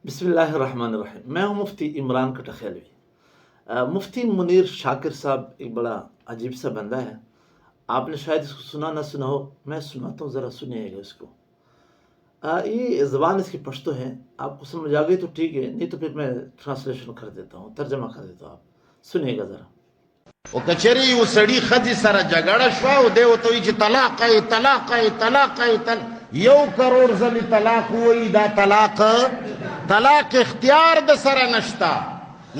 بسم اللہ الرحمن الرحیم۔ میں ہوں مفتی عمران کٹخیلوی۔ مفتی منیر شاکر صاحب ایک بڑا عجیب سا بندہ ہے، آپ نے شاید اس کو سنا نہ سنا ہو، میں سناتا ہوں، ذرا سنیے گا اس کو۔ یہ زبان اس کی پشتو ہے، آپ کو سمجھ آ گئی تو ٹھیک ہے، نہیں تو پھر میں ٹرانسلیشن کر دیتا ہوں، ترجمہ کر دیتا ہوں، آپ سنیے گا ذرا۔ او کچری یو سړی ښځې سره جګړه شوه او دی ورته وایي چې طلاق یې طلاق یې طلاق یې 1 کروڑ ځلې طلاق ووایي، دا طلاق اختیار د سره نشته،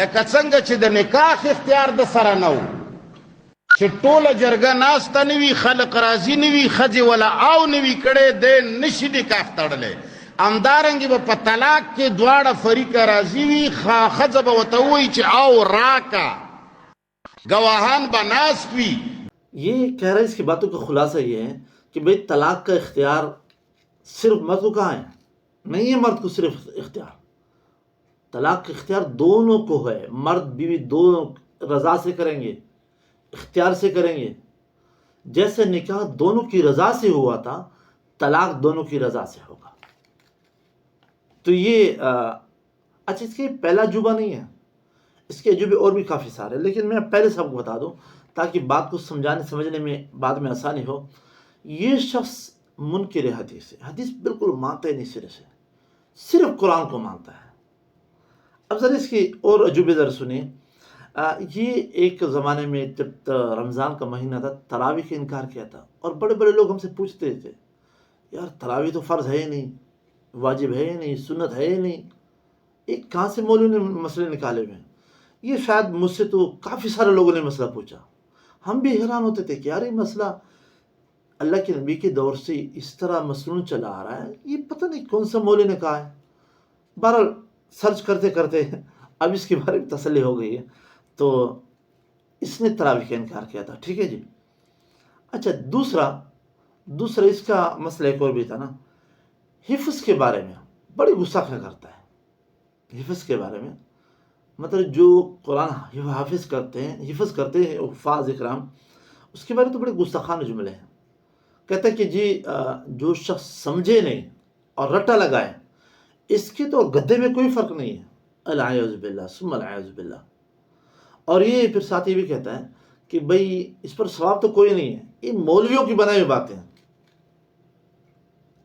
لکه څنګه چې د نکاح اختیار د سره نه و، چې ټوله جرګه ناسته نه وي، خلق راضي نه وي، ښځې وله او نه وي کړی، دی نشي نکاح تړلی. همدارنګې به په طلاق کې دواړه فریقه راضي وي، ښځه به ورته ووایي چې او راکه، گواہان بناس بھی. یہ کہہ رہا ہے، اس کی باتوں کا خلاصہ یہ ہے کہ بھئی طلاق کا اختیار صرف مرد کو کہاں ہے؟ نہیں ہے مرد کو صرف اختیار، طلاق کا اختیار دونوں کو ہے، مرد بیوی دونوں رضا سے کریں گے، اختیار سے کریں گے. جیسے نکاح دونوں کی رضا سے ہوا تھا، طلاق دونوں کی رضا سے ہوگا. تو یہ اچھا، اس کے پہلا عجوبہ نہیں ہے، اس کے عجوبے اور بھی کافی سارے، لیکن میں پہلے سب کو بتا دوں تاکہ بات کو سمجھنے میں بعد میں آسانی ہو. یہ شخص منکر حدیث ہے، حدیث بالکل مانتا ہی نہیں، سرے سے صرف قرآن کو مانتا ہے. اب ذرا اس کی اور عجوبے ذرا سنیں. یہ ایک زمانے میں جب رمضان کا مہینہ تھا، تراویح کا انکار کیا تھا، اور بڑے بڑے لوگ ہم سے پوچھتے تھے، یار تراویح تو فرض ہے ہی نہیں، واجب ہے ہی نہیں، سنت ہے ہی نہیں، ایک کہاں سے مولوی نے مسئلے نکالے ہوئے ہیں. یہ شاید مجھ سے تو کافی سارے لوگوں نے مسئلہ پوچھا، ہم بھی حیران ہوتے تھے کہ یار یہ مسئلہ اللہ کے نبی کے دور سے اس طرح مسنون چلا آ رہا ہے، یہ پتہ نہیں کون سا مولوی نے کہا ہے. بہرحال سرچ کرتے کرتے اب اس کے بارے میں تسلی ہو گئی ہے، تو اس نے تراویح کا انکار کیا تھا. ٹھیک ہے جی. اچھا، دوسرا اس کا مسئلہ ایک اور بھی تھا نا، حفظ کے بارے میں بڑی گستاخی کرتا ہے. حفظ کے بارے میں مطلب جو قرآن حفظ کرتے ہیں حفاظ اکرام، اس کے بارے میں تو بڑے گستاخانہ جملے ہیں. کہتا ہے کہ جی جو شخص سمجھے نہیں اور رٹا لگائے، اس کے تو گدھے میں کوئی فرق نہیں ہے. العیاذ باللہ ثم العیاذ باللہ. اور یہ پھر ساتھ یہ بھی کہتا ہے کہ بھئی اس پر ثواب تو کوئی نہیں ہے، یہ مولویوں کی بنائی ہوئی باتیں ہیں.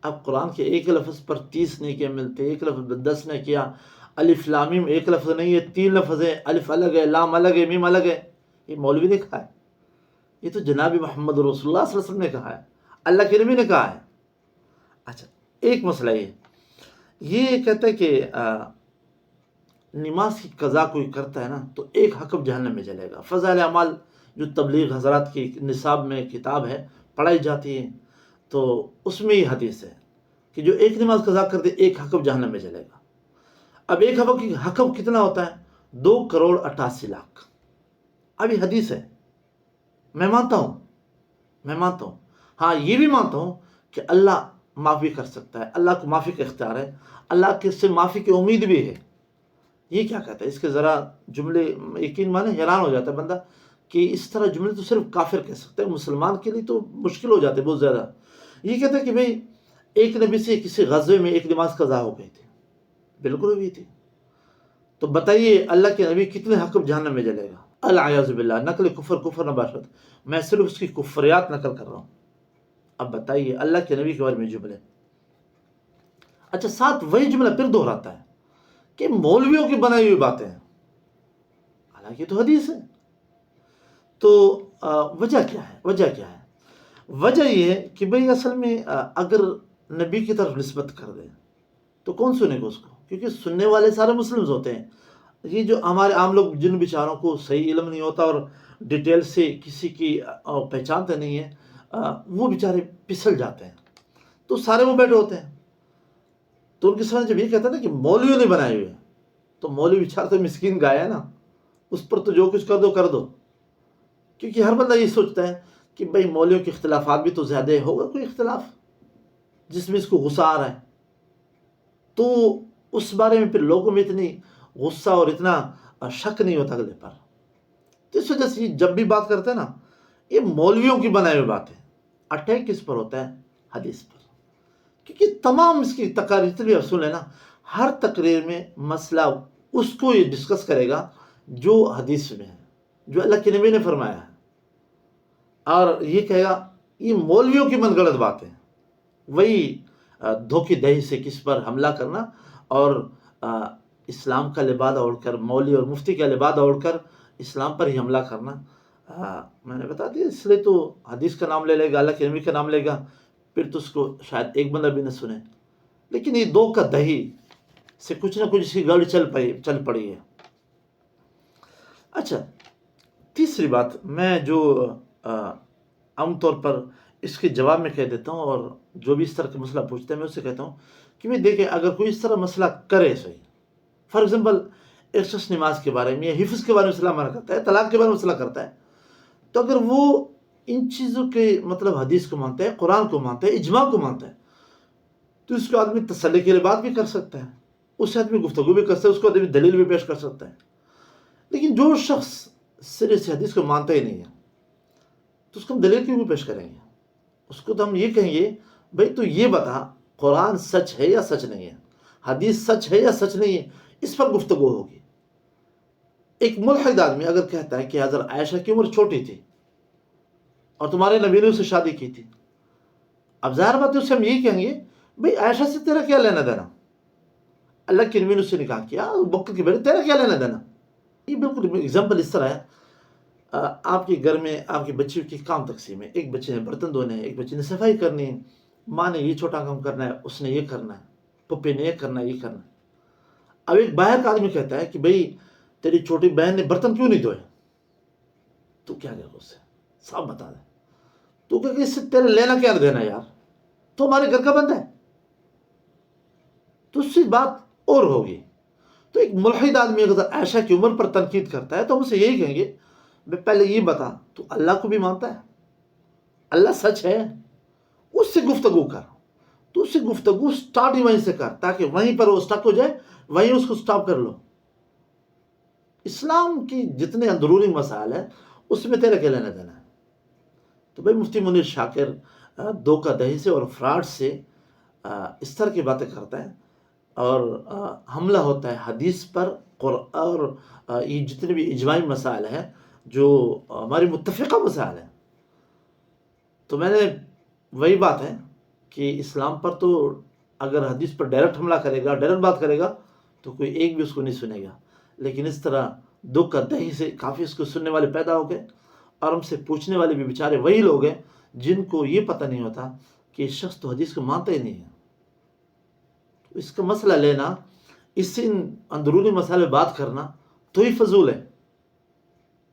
اب قرآن کے ایک لفظ پر 30 نیکیاں ملتے، ایک لفظ پر 10 نے کیا. الف لام میم ایک لفظ نہیں ہے، 3 لفظ ہے، الف الگ ہے، لام الگ ہے، میم الگ ہے. یہ مولوی نے کہا ہے، یہ تو جناب محمد رسول اللہ صلی اللہ علیہ وسلم نے کہا ہے، اللہ کے نبی نے کہا ہے. اچھا، ایک مسئلہ یہ کہتا ہے کہ نماز کی قضا کوئی کرتا ہے نا تو 1 حکم جہنم میں جلے گا. فضائل اعمال جو تبلیغ حضرات کی نصاب میں کتاب ہے پڑھائی جاتی ہے، تو اس میں یہ حدیث ہے کہ جو 1 نماز قضا کر دے 1 حکم جہنم میں جلے گا. اب 1 حکم کتنا ہوتا ہے؟ 2,88,00,000. اب یہ حدیث ہے، میں مانتا ہوں. ہاں یہ بھی مانتا ہوں کہ اللہ معافی کر سکتا ہے، اللہ کو معافی کا اختیار ہے، اللہ کے سے معافی کی امید بھی ہے. یہ کیا کہتا ہے؟ اس کے ذرا جملے یقین مانے حیران ہو جاتا ہے بندہ کہ اس طرح جملے تو صرف کافر کہہ سکتا ہے، مسلمان کے لیے تو مشکل ہو جاتے بہت زیادہ. یہ کہتا ہے کہ بھئی ایک نبی سے کسی غزوے میں 1 نماز قضا ہو گئی تھی، بالکل ہوئی تھی، تو بتائیے اللہ کے نبی کتنے حکم جہنم میں جلے گا؟ العیاذ باللہ. نقل کفر نباشت، میں صرف اس کی کفریات نقل کر رہا ہوں. اب بتائیے اللہ کے نبی کے بارے میں جملے. اچھا، ساتھ وہی جملہ پھر دہراتا ہے کہ مولویوں کی بنائی ہوئی باتیں ہیں، حالانکہ تو حدیث ہے. تو وجہ کیا ہے؟ وجہ یہ ہے کہ بھئی اصل میں اگر نبی کی طرف نسبت کر دیں تو کون سنے گا اس کو؟ کیونکہ سننے والے سارے مسلمز ہوتے ہیں. یہ جو ہمارے عام لوگ جن بیچاروں کو صحیح علم نہیں ہوتا اور ڈیٹیل سے کسی کی پہچانتے نہیں ہیں، وہ بیچارے پھسل جاتے ہیں، تو سارے وہ بیٹھے ہوتے ہیں. تو ان کے سامنے جب یہ کہتا ہے نا کہ مولویوں نے بنائے ہوئے، تو مولوی بیچارہ تو مسکین گایا ہے نا، اس پر تو جو کچھ کر دو. کیونکہ ہر بندہ یہ سوچتا ہے کہ بھئی مولویوں کے اختلافات بھی تو زیادہ ہوگا کوئی اختلاف جس میں اس کو غصہ آ رہا ہے، تو اس بارے میں پھر لوگوں میں اتنی غصہ اور اتنا شک نہیں ہوتا اگلے پر. تو اس وجہ سے جب بھی بات کرتے ہیں نا، یہ مولویوں کی بنائے ہوئے بات ہے. اٹیک کس پر ہوتا ہے؟ حدیث پر. کیونکہ تمام اس کی تقاریر بھی آپ سن لینا، ہر تقریر میں مسئلہ اس کو یہ ڈسکس کرے گا جو حدیث میں ہے، جو اللہ کے نبی نے فرمایا ہے، اور یہ کہے گا یہ مولویوں کی من گڑت بات ہے، وہی دھوکے دہی سے کس پر حملہ کرنا اور اسلام کا لبادہ اوڑھ کر، مولوی اور مفتی کا لبادہ اوڑھ کر اسلام پر ہی حملہ کرنا۔ میں نے بتا دیا، اس لیے تو حدیث کا نام لے لے گا، اللہ کے نبی کا نام لے گا، پھر تو اس کو شاید ایک بندہ بھی نہ سنے، لیکن یہ دھوکہ دہی سے کچھ نہ کچھ اس کی گڑ چل پڑی ہے۔ اچھا، تیسری بات میں جو عام طور پر اس کے جواب میں کہہ دیتا ہوں، اور جو بھی اس طرح کا مسئلہ پوچھتا ہے میں اس سے کہتا ہوں کہ میں دیکھیں، اگر کوئی اس طرح مسئلہ کرے، صحیح، فار ایگزامپل ایک شخص نماز کے بارے میں یا حفظ کے بارے میں مسئلہ منع کرتا ہے، طلاق کے بارے میں مسئلہ کرتا ہے، تو اگر وہ ان چیزوں کے مطلب حدیث کو مانتا ہے، قرآن کو مانتا ہے، اجماع کو مانتا ہے، تو اس کو آدمی تسلی کے لیے بات بھی کر سکتا ہے، اس سے آدمی گفتگو بھی کر سکتا ہے، اس کو آدمی دلیل بھی پیش کر سکتا ہے۔ لیکن جو شخص سرے سے حدیث کو مانتا ہی نہیں ہے، تو اس کو ہم دلیل کیوں پیش کریں گے؟ اس کو تو ہم یہ کہیں گے، بھائی تو یہ بتا قرآن سچ ہے یا سچ نہیں ہے، حدیث سچ ہے یا سچ نہیں ہے، اس پر گفتگو ہوگی۔ ایک ملحد آدمی اگر کہتا ہے کہ حضرت عائشہ کی عمر چھوٹی تھی اور تمہارے نبی نے اسے شادی کی تھی، اب ظاہر بات ہے اس سے ہم یہی کہیں گے، بھائی عائشہ سے تیرا کیا لینا دینا، اللہ کے نبی نے اس سے نکاح کیا، بکر کی بیٹی، تیرا کیا لینا دینا۔ یہ بالکل اگزامپل اس طرح ہے، آپ کے گھر میں آپ کے بچے کی کام تقسیم ہے، ایک بچے نے برتن دھونے ہیں، ایک بچے نے صفائی کرنی ہے، ماں نے یہ چھوٹا کام کرنا ہے، اس نے یہ کرنا ہے، پپے نے یہ کرنا ہے، یہ کرنا ہے۔ اب ایک باہر کا آدمی کہتا ہے کہ بھئی تیری چھوٹی بہن نے برتن کیوں نہیں دھوئے، تو کیا کہے گا اس سے؟ صاحب بتا دے، تو کہ اس سے تیرے لینا کیا دینا یار، تو ہمارے گھر کا بندہ ہے، تو اس سے بات اور ہوگی۔ تو ایک ملحد آدمی اگر عائشہ کی عمر پر تنقید کرتا ہے تو ہم اسے یہی کہیں گے، میں پہلے یہ بتا تو اللہ کو بھی مانتا ہے، اللہ سچ ہے، اس سے گفتگو کر، تو اس سے گفتگو سٹارٹ ہی وہیں سے کر، تاکہ وہیں پر وہ سٹک ہو جائے، وہیں اس کو سٹاپ کر لو۔ اسلام کی جتنے اندرونی مسائل ہیں اس میں تیرا کیا لینا دینا ہے؟ تو بھائی مفتی منیر شاکر دھوکہ دہی سے اور فراڈ سے اس طرح کی باتیں کرتا ہے، اور حملہ ہوتا ہے حدیث پر، اور یہ جتنے بھی اجماعی مسائل ہیں جو ہماری متفقہ مسائل ہیں، تو میں نے وہی بات ہے کہ اسلام پر تو اگر حدیث پر ڈائریکٹ حملہ کرے گا، ڈائریکٹ بات کرے گا، تو کوئی ایک بھی اس کو نہیں سنے گا، لیکن اس طرح دھوکہ دہی سے کافی اس کو سننے والے پیدا ہو گئے، اور ہم سے پوچھنے والے بھی بیچارے وہی لوگ ہیں جن کو یہ پتہ نہیں ہوتا کہ یہ شخص تو حدیث کو مانتا ہی نہیں ہے۔ اس کا مسئلہ لینا، اس سے ان اندرونی مسئلے بات کرنا تو ہی فضول ہے۔